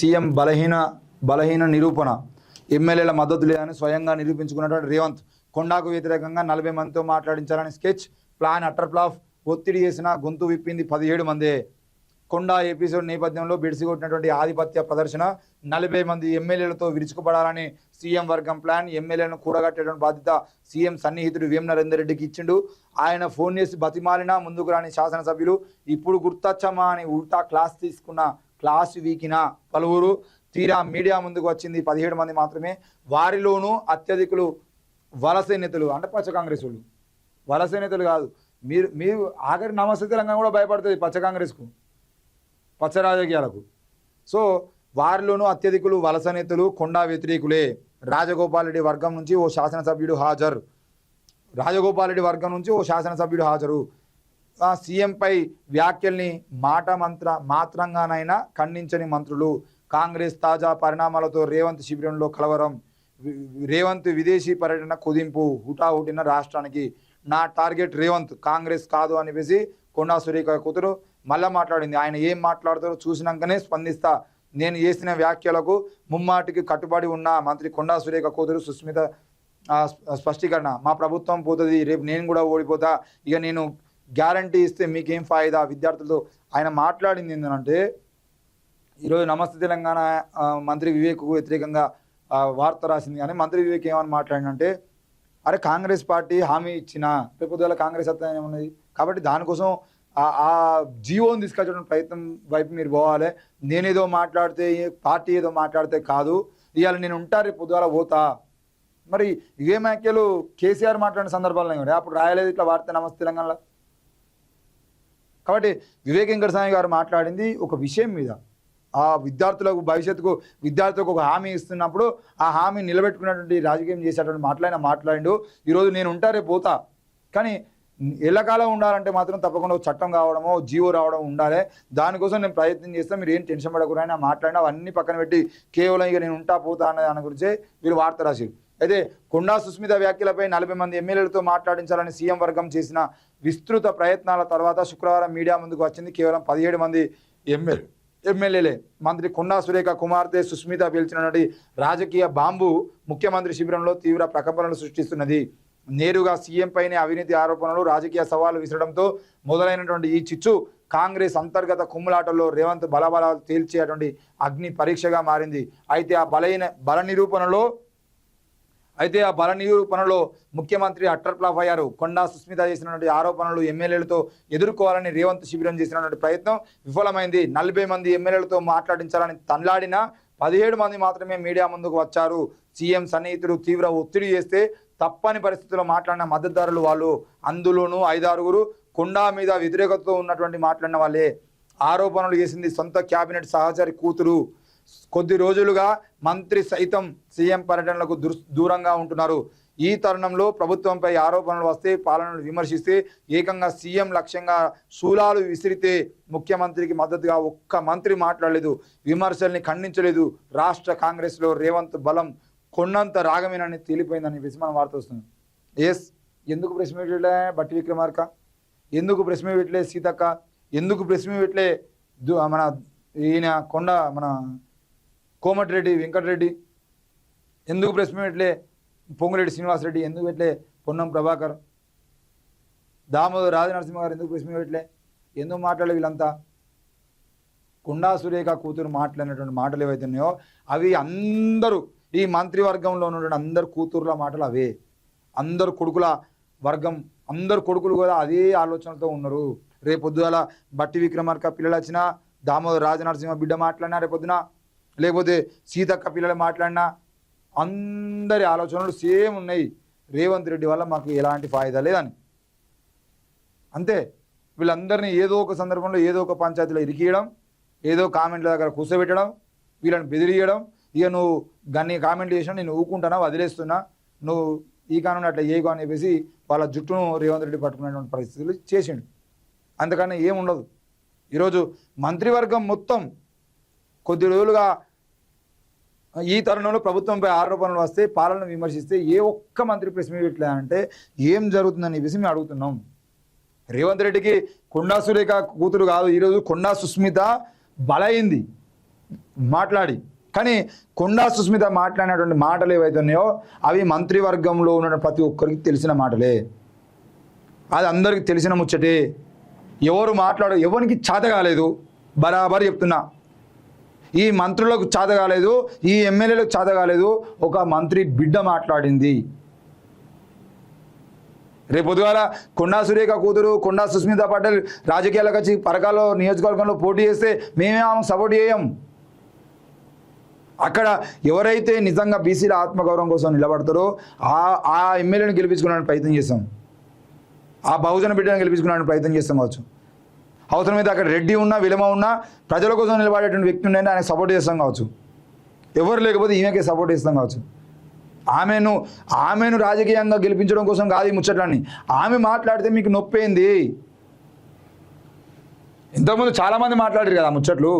CM బలహీన నిరూపణ ఎమ్మెల్యేల మద్దతు లేదని స్వయంగా నిరూపించుకున్నటువంటి రేవంత్ కొండాకు వ్యతిరేకంగా 40 మందితో మాట్లాడించాలని స్కెచ్ ప్లాన్ అటర్ ఫ్లాప్ ఒత్తిడి చేసిన గొంతు విప్పింది 17 మందే. కొండా ఎపిసోడ్ నేపథ్యంలో బిడిసిగొట్టినటువంటి ఆధిపత్య ప్రదర్శన 40 మంది ఎమ్మెల్యేలతో విరుచుకుపడాలని సీఎం వర్గం ప్లాన్. ఎమ్మెల్యేలను కూడగట్టేటువంటి బాధ్యత సీఎం సన్నిహితుడు వేం నరేందర్ రెడ్డికి ఇచ్చిండు. ఆయన ఫోన్ చేసి బతిమాలినా ముందుకు రాని శాసనసభ్యులు ఇప్పుడు గుర్తొచ్చమా అని ఉల్టా క్లాస్ తీసుకున్న క్లాస్ వీకిన పలువురు. తీరా మీడియా ముందుకు వచ్చింది 17 మంది మాత్రమే. వారిలోనూ అత్యధికులు వలస నేతలు, అంటే పచ్చ కాంగ్రెస్ వాళ్ళు. వలస నేతలు కాదు, మీరు ఆఖరి నమస్తే తెలంగాణ కూడా భయపడుతుంది పచ్చ కాంగ్రెస్కు, పచ్చ రాజకీయాలకు. సో వారిలోనూ అత్యధికులు వలస నేతలు, కొండా వ్యతిరేకులే. రాజగోపాల్ రెడ్డి వర్గం నుంచి ఓ శాసనసభ్యుడు హాజరు. సీఎంపై వ్యాఖ్యల్ని మాత్రంగానైనా ఖండించని మంత్రులు. కాంగ్రెస్ తాజా పరిణామాలతో రేవంత్ శిబిరంలో కలవరం. రేవంత్ విదేశీ పర్యటన కుదింపు. హుటాహుటిన రాష్ట్రానికి నా టార్గెట్ రేవంత్, కాంగ్రెస్ కాదు అనిపేసి కొండా సురేఖ కూతురు మళ్ళా మాట్లాడింది. ఆయన ఏం మాట్లాడతారో చూసినాకనే స్పందిస్తా. నేను చేసిన వ్యాఖ్యలకు ముమ్మాటికి కట్టుబడి ఉన్న మంత్రి కొండా సురేఖ కూతురు సుస్మిత స్పష్టీకరణ. మా ప్రభుత్వం పోతుంది, రేపు నేను కూడా ఓడిపోతా, ఇక నేను గ్యారంటీ ఇస్తే మీకేం ఫాయిదా విద్యార్థులతో. ఆయన మాట్లాడింది ఏంటంటే, ఈరోజు నమస్తే తెలంగాణ మంత్రి వివేక్కు వ్యతిరేకంగా వార్త రాసింది. కానీ మంత్రి వివేక్ ఏమని మాట్లాడినంటే, అరే కాంగ్రెస్ పార్టీ హామీ ఇచ్చిన రేపు పొద్దుల కాంగ్రెస్ అత్తానే ఉన్నది కాబట్టి దానికోసం ఆ జీవోని తీసుకొచ్చడం ప్రయత్నం వైపు మీరు పోవాలి. నేనేదో మాట్లాడితే పార్టీ ఏదో మాట్లాడితే కాదు, ఇవాళ నేను ఉంటా రేపు పొద్దుల పోతా. మరి ఇవే వ్యాఖ్యలు కేసీఆర్ మాట్లాడిన సందర్భాలు అప్పుడు రాయలేదు ఇట్లా వార్త నమస్తే తెలంగాణలో. కాబట్టి వివేక్ వెంకటస్వామి గారు మాట్లాడింది ఒక విషయం మీద, ఆ విద్యార్థులకు భవిష్యత్తుకు విద్యార్థులకు ఒక హామీ ఇస్తున్నప్పుడు ఆ హామీ నిలబెట్టుకున్నటువంటి రాజకీయం చేసేటువంటి మాట్లాడిండు. ఈరోజు నేను ఉంటా రేపు పోతా, కానీ ఎల్లకాలం ఉండాలంటే మాత్రం తప్పకుండా చట్టం కావడమో జీవో రావడం ఉండాలి. దానికోసం నేను ప్రయత్నం చేస్తాను, మీరు ఏం టెన్షన్ పడకూడదు అని మాట్లాడినా అవన్నీ పక్కన పెట్టి కేవలం ఇక నేను ఉంటా పోతా అనే దాని గురించే వీళ్ళు వార్త రాశారు. అయితే కొండా సుస్మిత వ్యాఖ్యలపై 40 మంది ఎమ్మెల్యేలతో మాట్లాడించాలని సీఎం వర్గం చేసిన విస్తృత ప్రయత్నాల తర్వాత శుక్రవారం మీడియా ముందుకు వచ్చింది కేవలం 17 మంది ఎమ్మెల్యేలే. మంత్రి కొండా సురేఖ కుమార్తె సుస్మిత పీల్చినటువంటి రాజకీయ బాంబు ముఖ్యమంత్రి శిబిరంలో తీవ్ర ప్రకంపనలు సృష్టిస్తున్నది. నేరుగా సీఎం పైనే అవినీతి ఆరోపణలు, రాజకీయ సవాళ్లు విసరడంతో మొదలైనటువంటి ఈ చిచ్చు కాంగ్రెస్ అంతర్గత కుమ్ములాటల్లో రేవంత్ బలబలాలు తేల్చేటువంటి అగ్ని పరీక్షగా మారింది. అయితే ఆ బల నిరూపణలో ముఖ్యమంత్రి అట్టర్ ఫ్లాప్ అయ్యారు. కొండా సుస్మిత చేసినటువంటి ఆరోపణలు ఎమ్మెల్యేలతో ఎదుర్కోవాలని రేవంత్ శిబిరం చేసినటువంటి ప్రయత్నం విఫలమైంది. 40 మంది ఎమ్మెల్యేలతో మాట్లాడించాలని తన్లాడిన 17 మంది మాత్రమే మీడియా ముందుకు వచ్చారు. సీఎం సన్నిహితుడు తీవ్ర ఒత్తిడి చేస్తే తప్పని పరిస్థితుల్లో మాట్లాడిన మద్దతుదారులు వాళ్ళు. అందులోనూ 5-6 కొండా మీద వ్యతిరేకతతో ఉన్నటువంటి మాట్లాడిన వాళ్ళే. ఆరోపణలు చేసింది సొంత క్యాబినెట్ సహచరి కూతురు. కొద్ది రోజులుగా మంత్రి సైతం సీఎం పర్యటనలకు దూరంగా ఉంటున్నారు. ఈ తరుణంలో ప్రభుత్వంపై ఆరోపణలు వస్తే, పాలనను విమర్శిస్తే ఏకంగా సీఎం లక్ష్యంగా శూలాలు విసిరితే ముఖ్యమంత్రికి మద్దతుగా ఒక్క మంత్రి మాట్లాడలేదు, విమర్శల్ని ఖండించలేదు. రాష్ట్ర కాంగ్రెస్లో రేవంత్ బలం కొండంత రాగమేనని తేలిపోయిందని మనం వార్త వస్తుంది. ఎందుకు ప్రెస్ మీట్ పెట్టలే బట్టి విక్రమార్క, ఎందుకు ప్రెస్ మీట్ పెట్టలే సీతక్క, ఎందుకు ప్రెస్ మీట్ పెట్టలే మన ఈయన మన కోమటిరెడ్డి వెంకటరెడ్డి, ఎందుకు ప్రెస్ మీట్ పెట్టలే పొంగురెడ్డి శ్రీనివాసరెడ్డి, ఎందుకు పెట్టలే పొన్నం ప్రభాకర్, దామోదర్ రాజనరసింహ గారు ఎందుకు ప్రెస్ మీట్ పెట్టలే, ఎందుకు మాట్లాడలే వీళ్ళంతా? కొండా సురేఖ కూతురు మాట్లాడినటువంటి మాటలు ఏవైతున్నాయో అవి అందరూ ఈ మంత్రివర్గంలో ఉన్నటువంటి అందరు కూతుర్ల మాటలు అవే. అందరు కొడుకుల వర్గం, అందరు కొడుకులు కూడా అదే ఆలోచనలతో ఉన్నారు. రేపొద్దుల బట్టి విక్రమార్క పిల్లలు వచ్చినా, దామోదర్ రాజనరసింహ బిడ్డ మాట్లాడినా రేపొద్దున, లేకపోతే సీతక్క పిల్లలు మాట్లాడినా అందరి ఆలోచనలు సేమ్ ఉన్నాయి. రేవంత్ రెడ్డి వల్ల మాకు ఎలాంటి ఫాయిదా లేదని. అంతే, వీళ్ళందరినీ ఏదో ఒక సందర్భంలో ఏదో ఒక పంచాయతీలో ఇరికియడం, ఏదో కామెంట్ల దగ్గర కూర్చోబెట్టడం, వీళ్ళని బెదిరియడం. ఇక నువ్వు గన్ని కామెంట్లు చేసినా నేను ఊకుంటున్నా, వదిలేస్తున్నా, నువ్వు ఈ కానుండి అట్లా ఏగో అని చెప్పేసి వాళ్ళ జుట్టును రేవంత్ రెడ్డి పట్టుకునేటువంటి పరిస్థితులు చేసిండు. అంతకన్నా ఏముండదు. ఈరోజు మంత్రివర్గం మొత్తం కొద్ది రోజులుగా ఈ తరుణంలో ప్రభుత్వంపై ఆరోపణలు వస్తే, పాలనను విమర్శిస్తే ఏ ఒక్క మంత్రి ప్రెస్ మీట్ పెట్టలేదంటే ఏం జరుగుతుందని చెప్పేసి మేము అడుగుతున్నాం. రేవంత్ రెడ్డికి కొండా సురేఖ కూతురు కాదు, ఈరోజు కొండా సుస్మిత బలైంది. మాట్లాడి. కానీ కొండా సుస్మిత మాట్లాడినటువంటి మాటలు ఏవైతే ఉన్నాయో అవి మంత్రివర్గంలో ఉన్న ప్రతి ఒక్కరికి తెలిసిన మాటలే, అది అందరికీ తెలిసిన ముచ్చటే. ఎవరికి చేత కాలేదు, బరాబర్ చెప్తున్నా. ఈ మంత్రులకు చేత కాలేదు, ఈ ఎమ్మెల్యేలకు చేత కాలేదు, ఒక మంత్రి బిడ్డ మాట్లాడింది. రేపు పొద్దుగాల కొండా సురేఖ కూతురు కొండా సుస్మిత పటేల్ రాజకీయాలకు వచ్చి పరకాల నియోజకవర్గంలో పోటీ చేస్తే మేమే ఆమెకు సపోర్ట్ చేయం. అక్కడ ఎవరైతే నిజంగా బీసీల ఆత్మగౌరవం కోసం నిలబడతారో ఆ ఎమ్మెల్యేని గెలిపించుకోవడానికి ప్రయత్నం చేస్తాం, ఆ బహుజన బిడ్డను గెలిపించుకోవడానికి ప్రయత్నం చేస్తాం కావచ్చు. అవసరమైతే అక్కడ రెడ్డి ఉన్నా విలమ ఉన్నా ప్రజల కోసం నిలబడేటువంటి వ్యక్తి ఉండే ఆయనకు సపోర్ట్ చేస్తాం కావచ్చు. ఎవరు లేకపోతే ఈమెకే సపోర్ట్ చేస్తాం కావచ్చు. ఆమెను రాజకీయంగా గెలిపించడం కోసం కాదు ఈ ముచ్చట్లన్నీ. ఆమె మాట్లాడితే మీకు నొప్పేంది? ఇంతకుముందు చాలామంది మాట్లాడారు కదా ముచ్చట్లు.